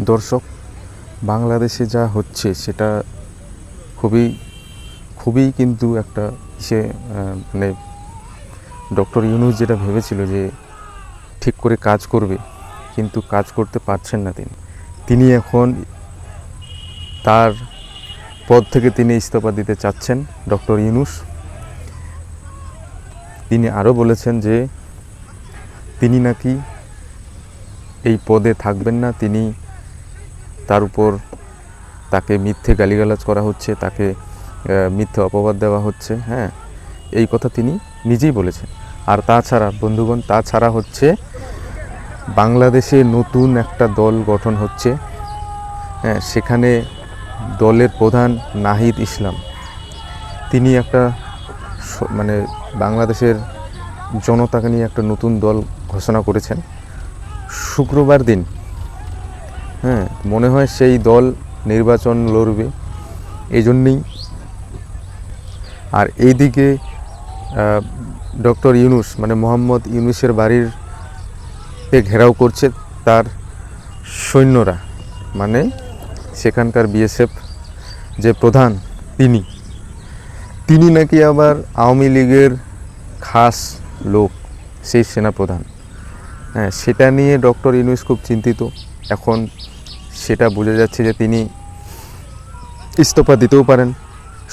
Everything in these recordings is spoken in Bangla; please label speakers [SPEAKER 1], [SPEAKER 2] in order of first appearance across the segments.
[SPEAKER 1] দর্শক, বাংলাদেশে যা হচ্ছে সেটা খুবই খুবই কিন্তু একটা মানে ডক্টর ইউনূস যেটা ভেবেছিল যে ঠিক করে কাজ করবে, কিন্তু কাজ করতে পারছেন না। তিনি এখন তার পদ থেকে তিনি ইস্তফা দিতে চাচ্ছেন ডক্টর ইউনূস। তিনি আরও বলেছেন যে তিনি নাকি এই পদে থাকবেন না, তার উপর তাকে মিথ্যে গালিগালাজ করা হচ্ছে, তাকে মিথ্যে অপবাদ দেওয়া হচ্ছে। হ্যাঁ, এই কথা তিনি নিজেই বলেছেন। আর তাছাড়া বন্ধুগণ, তাছাড়া হচ্ছে বাংলাদেশে নতুন একটা দল গঠন হচ্ছে। হ্যাঁ, সেখানে দলের প্রধান নাহিদ ইসলাম, তিনি একটা মানে বাংলাদেশের জনতাকে নিয়ে একটা নতুন দল ঘোষণা করেছেন শুক্রবার দিন। হ্যাঁ, মনে হয় সেই দল নির্বাচন লড়বে, এই জন্যেই। আর এইদিকে ডক্টর ইউনূস মানে মোহাম্মদ ইউনূসের বাড়িতে ঘেরাও করছে তার সৈন্যরা, মানে সেখানকার বিএসএফ যে প্রধান তিনি নাকি আবার আওয়ামী লীগের খাস লোক, সেই সেনাপ্রধান। হ্যাঁ, সেটা নিয়ে ডক্টর ইউনূস খুব চিন্তিত। এখন সেটা বোঝা যাচ্ছে যে তিনি ইস্তফা দিতেও পারেন,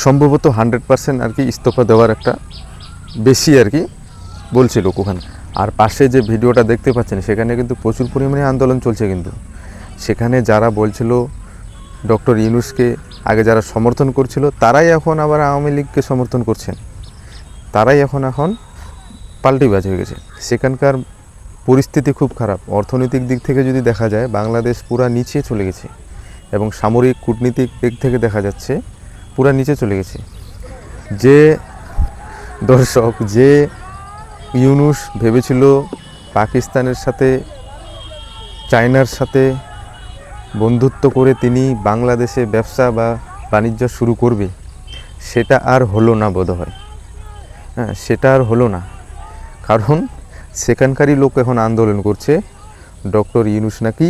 [SPEAKER 1] সম্ভবত 100% আর কি ইস্তফা দেওয়ার একটা বেশি আর কি বলছে লোক ওখানে। আর পাশে যে ভিডিওটা দেখতে পাচ্ছেন সেখানে কিন্তু প্রচুর পরিমাণে আন্দোলন চলছে। কিন্তু সেখানে যারা বলছিল ডক্টর ইউনূসকে আগে যারা সমর্থন করছিল, তারাই এখন আবার আওয়ামী লীগকে সমর্থন করছেন। তারাই এখন পাল্টিবাজ হয়ে গেছে। সেখানকার পরিস্থিতি খুব খারাপ। অর্থনৈতিক দিক থেকে যদি দেখা যায়, বাংলাদেশ পুরা নিচে চলে গেছে, এবং সামরিক কূটনীতিক দিক থেকে দেখা যাচ্ছে পুরা নিচে চলে গেছে। যে দর্শক, যে ইউনূস ভেবেছিল পাকিস্তানের সাথে, চায়নার সাথে বন্ধুত্ব করে তিনি বাংলাদেশে ব্যবসা বা বাণিজ্য শুরু করবে, সেটা আর হলো না বোধহয়। হ্যাঁ, সেটা আর হলো না, কারণ সেখানকারই লোক এখন আন্দোলন করছে ডক্টর ইউনূস নাকি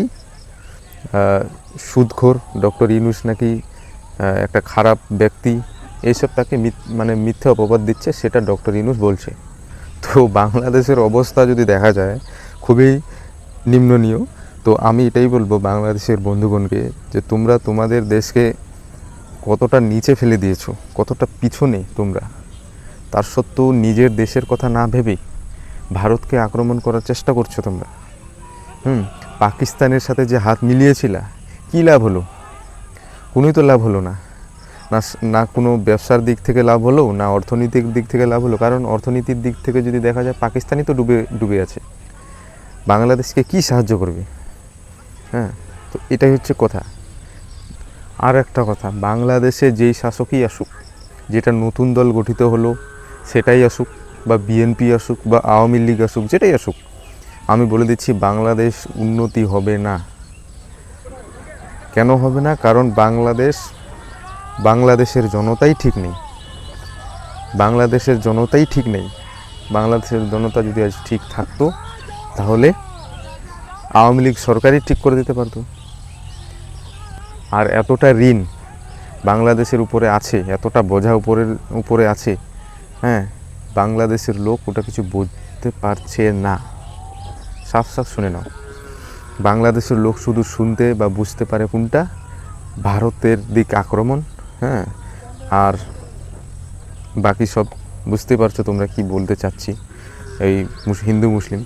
[SPEAKER 1] সুদখোর, ডক্টর ইউনূস নাকি একটা খারাপ ব্যক্তি, এইসব তাকে মানে মিথ্যা অপবাদ দিচ্ছে, সেটা ডক্টর ইউনূস বলছে। তো বাংলাদেশের অবস্থা যদি দেখা যায় খুবই নিম্ননীয়। তো আমি এটাই বলবো বাংলাদেশের বন্ধুগণকে, যে তোমরা তোমাদের দেশকে কতটা নিচে ফেলে দিয়েছো, কতটা পিছনে তোমরা, তার সত্ত্বেও নিজের দেশের কথা না ভেবে ভারতকে আক্রমণ করার চেষ্টা করছো তোমরা। পাকিস্তানের সাথে যে হাত মিলিয়েছিলা, কী লাভ হলো? কোনোই তো লাভ হলো না। না কোনো ব্যবসার দিক থেকে লাভ হলো, না অর্থনৈতিক দিক থেকে লাভ হলো। কারণ অর্থনীতির দিক থেকে যদি দেখা যায়, পাকিস্তানই তো ডুবে আছে, বাংলাদেশকে কি সাহায্য করবে? হ্যাঁ, তো এটাই হচ্ছে কথা। আর একটা কথা, বাংলাদেশে যেই শাসকই আসুক, যেটা নতুন দল গঠিত হলো সেটাই আসুক, বা বিএনপি আসুক, বা আওয়ামী লীগ আসুক, যেটাই আসুক, আমি বলে দিচ্ছি বাংলাদেশ উন্নতি হবে না। কেন হবে না? কারণ বাংলাদেশের জনতাই ঠিক নেই। বাংলাদেশের জনতা যদি আজ ঠিক থাকতো, তাহলে আওয়ামী লীগ সরকারই ঠিক করে দিতে পারতো। আর এতটা ঋণ বাংলাদেশের উপরে আছে, এতটা বোঝা উপরে আছে, হ্যাঁ, বাংলাদেশের লোক ওটা কিছু বুঝতে পারছে না। সাফ শুনে নাও, বাংলাদেশের লোক শুধু শুনতে বা বুঝতে পারে কোনটা, ভারতের দিক আক্রমণ। হ্যাঁ, আর বাকি সব বুঝতে পারছো তোমরা কি বলতে চাচ্ছি, এই হিন্দু মুসলিম।